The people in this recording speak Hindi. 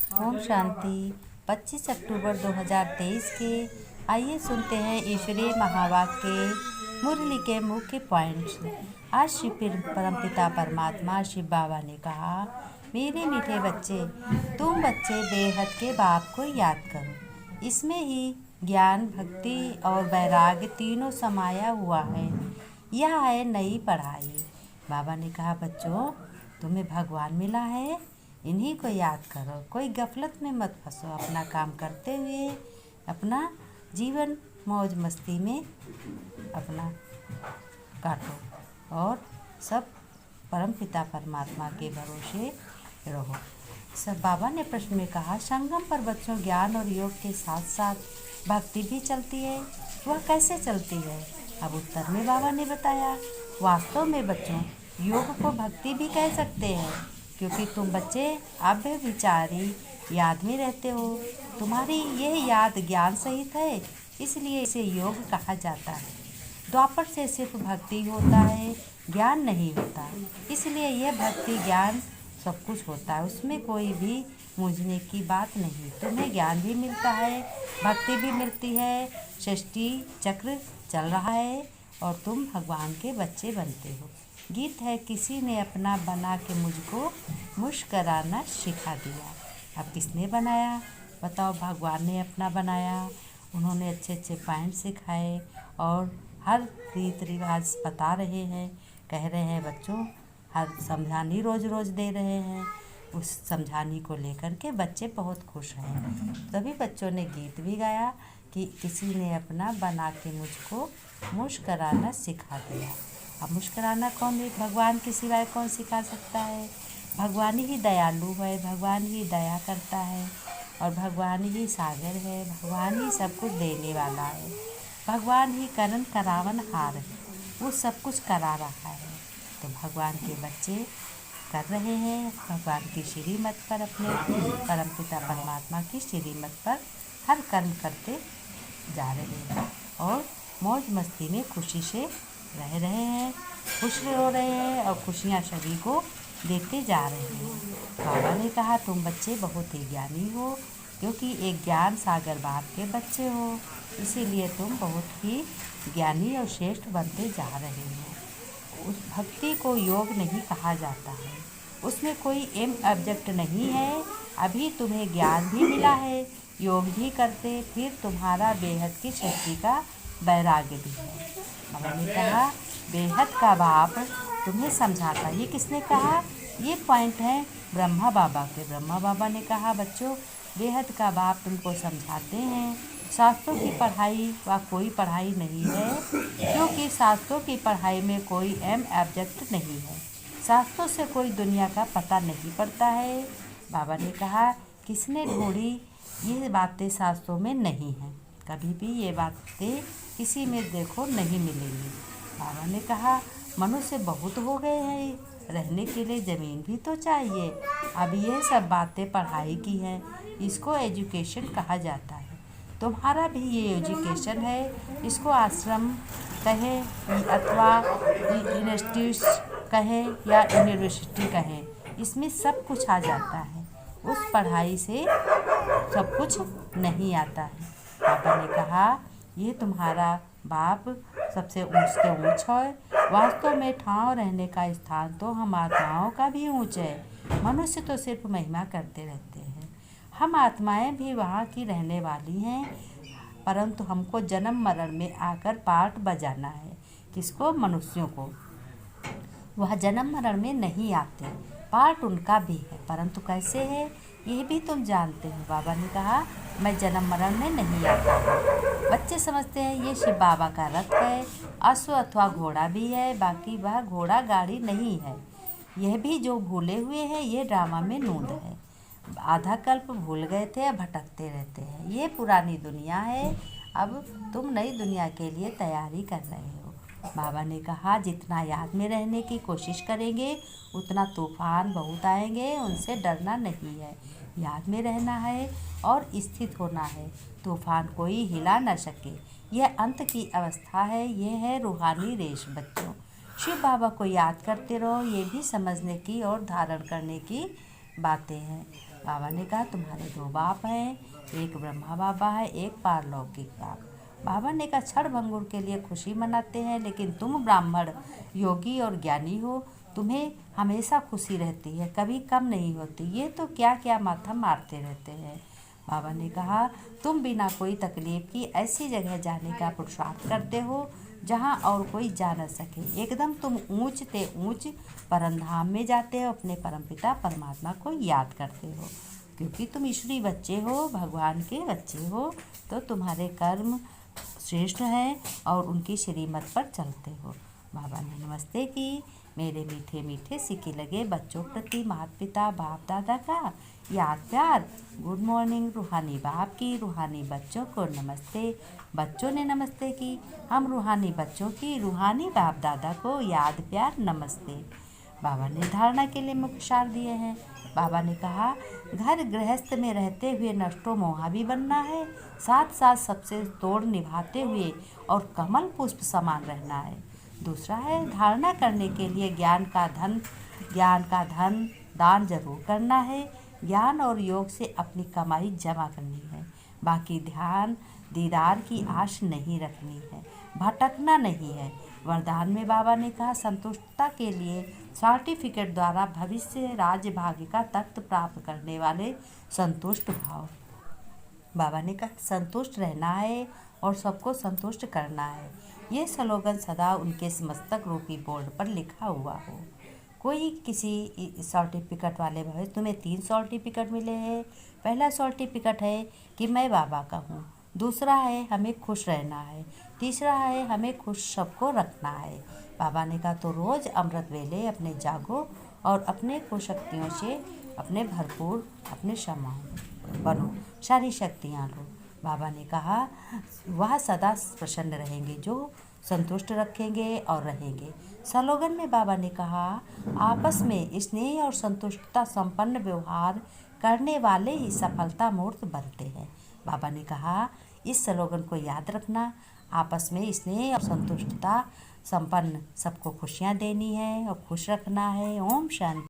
ओम शांति। 25 अक्टूबर 2023 के आइए सुनते हैं ईश्वरीय महावाक्य के मुरली के मुख्य पॉइंट्स। आज श्री परमपिता परमात्मा शिव बाबा ने कहा, मेरे मीठे बच्चे, तुम बच्चे बेहद के बाप को याद करो। इसमें ही ज्ञान, भक्ति और वैराग्य तीनों समाया हुआ है। यह है नई पढ़ाई। बाबा ने कहा, बच्चों, तुम्हें भगवान मिला है, इन्हीं को याद करो। कोई गफलत में मत फंसो। अपना काम करते हुए अपना जीवन मौज मस्ती में अपना काटो और सब परमपिता परमात्मा के भरोसे रहो। सब बाबा ने प्रश्न में कहा, संगम पर बच्चों ज्ञान और योग के साथ साथ भक्ति भी चलती है। वह कैसे चलती है? अब उत्तर में बाबा ने बताया, वास्तव में बच्चों, योग को भक्ति भी कह सकते हैं, क्योंकि तुम बच्चे अभ्य विचारी याद में रहते हो। तुम्हारी यह याद ज्ञान सहित है, इसलिए इसे योग कहा जाता है। द्वापर से सिर्फ भक्ति होता है, ज्ञान नहीं होता। इसलिए यह भक्ति ज्ञान सब कुछ होता है, उसमें कोई भी मूझने की बात नहीं। तुम्हें ज्ञान भी मिलता है, भक्ति भी मिलती है, सृष्टि चक्र चल रहा है और तुम भगवान के बच्चे बनते हो। गीत है, किसी ने अपना बना के मुझको मुस्कराना सिखा दिया। अब किसने बनाया? बताओ, भगवान ने अपना बनाया। उन्होंने अच्छे अच्छे पॉइंट सिखाए और हर रीत रिवाज बता रहे हैं, कह रहे हैं बच्चों, हर समझानी रोज़ रोज़ दे रहे हैं। उस समझानी को लेकर के बच्चे बहुत खुश हैं। तभी बच्चों ने गीत भी गाया कि किसी ने अपना बना के मुझको मुस्कराना सिखा दिया। अब मुस्कराना कौन है? भगवान के सिवाय कौन सिखा सकता है? भगवान ही दयालु है, भगवान ही दया करता है और भगवान ही सागर है, भगवान ही सब कुछ देने वाला है, भगवान ही करन करावन हार है, वो सब कुछ करा रहा है। तो भगवान के बच्चे कर रहे हैं भगवान की श्रीमत पर, अपने परमपिता परमात्मा की श्रीमत पर हर कर्म करते जा रहे हैं और मौज मस्ती में खुशी से रह रहे हैं, खुश हो रहे हैं और खुशियाँ सभी को देते जा रहे हैं। बाबा ने कहा, तुम बच्चे बहुत ही ज्ञानी हो, क्योंकि एक ज्ञान सागर बाप के बच्चे हो, इसीलिए तुम बहुत ही ज्ञानी और श्रेष्ठ बनते जा रहे हो। उस भक्ति को योग नहीं कहा जाता है, उसमें कोई एम ऑब्जेक्ट नहीं है। अभी तुम्हें ज्ञान भी मिला है, योग भी करते, फिर तुम्हारा बेहद की शक्ति का वैराग्य भी है। बाबा ने कहा, बेहद का बाप तुम्हें समझाता। ये किसने कहा? ये पॉइंट है ब्रह्मा बाबा के। ब्रह्मा बाबा ने कहा, बच्चों, बेहद का बाप तुमको समझाते हैं। शास्त्रों की पढ़ाई व कोई पढ़ाई नहीं है, क्योंकि शास्त्रों की पढ़ाई में कोई एम ऑब्जेक्ट नहीं है। शास्त्रों से कोई दुनिया का पता नहीं पड़ता है। बाबा ने कहा, किसने ढूंढी? ये बातें शास्त्रों में नहीं हैं, कभी भी ये बातें किसी में देखो नहीं मिलेंगी। बाबा ने कहा, मनुष्य बहुत हो गए हैं, रहने के लिए ज़मीन भी तो चाहिए। अब ये सब बातें पढ़ाई की हैं, इसको एजुकेशन कहा जाता है। तुम्हारा भी ये एजुकेशन है, इसको आश्रम कहें अथवा इंस्टीट्यूट कहें या यूनिवर्सिटी कहें, इसमें सब कुछ आ जाता है। उस पढ़ाई से सब कुछ नहीं आता है। पापा ने कहा, ये तुम्हारा बाप सबसे ऊंच से ऊंच है। वास्तव में ठाव रहने का स्थान तो हम आत्माओं का भी ऊंच है। मनुष्य तो सिर्फ महिमा करते रहते हैं, हम आत्माएं भी वहाँ की रहने वाली हैं, परंतु हमको जन्म मरण में आकर पार्ट बजाना है। किसको? मनुष्यों को। वह जन्म मरण में नहीं आते, पार्ट उनका भी है, परंतु कैसे है यह भी तुम जानते हो। बाबा ने कहा, मैं जन्म मरण में नहीं आता। बच्चे समझते हैं ये शिव बाबा का रथ है, अश्व अथवा घोड़ा भी है, बाकी वह घोड़ा गाड़ी नहीं है। यह भी जो भूले हुए हैं, ये ड्रामा में नूंद है। आधा कल्प भूल गए थे, अब भटकते रहते हैं। ये पुरानी दुनिया है, अब तुम नई दुनिया के लिए तैयारी कर रहे हो। बाबा ने कहा, जितना याद में रहने की कोशिश करेंगे उतना तूफान बहुत आएंगे, उनसे डरना नहीं है। याद में रहना है और स्थित होना है, तूफान कोई हिला न सके। यह अंत की अवस्था है, यह है रूहानी रेश। बच्चों, शिव बाबा को याद करते रहो, ये भी समझने की और धारण करने की बातें हैं। बाबा ने कहा तुम्हारे 2 बाप हैं, एक ब्रह्मा बाबा है, एक पारलौकिक बाप। बाबा ने कहा क्षण भंगुर के लिए खुशी मनाते हैं, लेकिन तुम ब्राह्मण योगी और ज्ञानी हो, तुम्हें हमेशा खुशी रहती है, कभी कम नहीं होती। ये तो क्या क्या माथा मारते रहते हैं। बाबा ने कहा तुम बिना कोई तकलीफ की ऐसी जगह जाने का पुरुषार्थ करते हो जहाँ और कोई जा न सके। एकदम तुम ऊंच ते ऊंच परमधाम में जाते हो, अपने परमपिता परमात्मा को याद करते हो। क्योंकि तुम ईश्वरी बच्चे हो, भगवान के बच्चे हो, तो तुम्हारे कर्म श्रेष्ठ हैं और उनकी श्रीमत पर चलते हो। बाबा ने नमस्ते की। मेरे मीठे मीठे सिक्के लगे बच्चों प्रति माता पिता बाप दादा का याद प्यार। Good morning. रूहानी बाप की रूहानी बच्चों को नमस्ते। बच्चों ने नमस्ते की। हम रूहानी बच्चों की रूहानी बाप दादा को याद प्यार नमस्ते। बाबा ने धारणा के लिए मुख्य सार दिए हैं। बाबा ने कहा घर गृहस्थ में रहते हुए नष्टो मोहाबी बनना है, साथ साथ सबसे तोड़ निभाते हुए और कमल पुष्प समान रहना है। दूसरा है धारणा करने के लिए ज्ञान का धन दान जरूर करना है। ज्ञान और योग से अपनी कमाई जमा करनी है, बाकी ध्यान दीदार की आश नहीं रखनी है, भटकना नहीं है। वरदान में बाबा ने कहा संतुष्टता के लिए सर्टिफिकेट द्वारा भविष्य राज्य भाग्य का तख्त प्राप्त करने वाले संतुष्ट भाव। बाबा ने कहा संतुष्ट रहना है और सबको संतुष्ट करना है। ये स्लोगन सदा उनके मस्तक रूपी बोर्ड पर लिखा हुआ हो। कोई किसी सर्टिफिकेट वाले भाई तुम्हें 3 सर्टिफिकेट मिले हैं। पहला सर्टिफिकेट है कि मैं बाबा का हूँ, दूसरा है हमें खुश रहना है, तीसरा है हमें खुश सबको रखना है। बाबा ने कहा तो रोज़ अमृत वेले अपने जागो और अपने को शक्तियों से अपने भरपूर अपने क्षमाओं बनो, सारी शक्तियाँ लो। बाबा ने कहा वह सदा प्रसन्न रहेंगे जो संतुष्ट रखेंगे और रहेंगे। स्लोगन में बाबा ने कहा आपस में स्नेह और संतुष्टता संपन्न व्यवहार करने वाले ही सफलता मूर्त बनते हैं। बाबा ने कहा इस स्लोगन को याद रखना, आपस में स्नेह और संतुष्टता संपन्न सबको खुशियाँ देनी है और खुश रखना है। ओम शांति।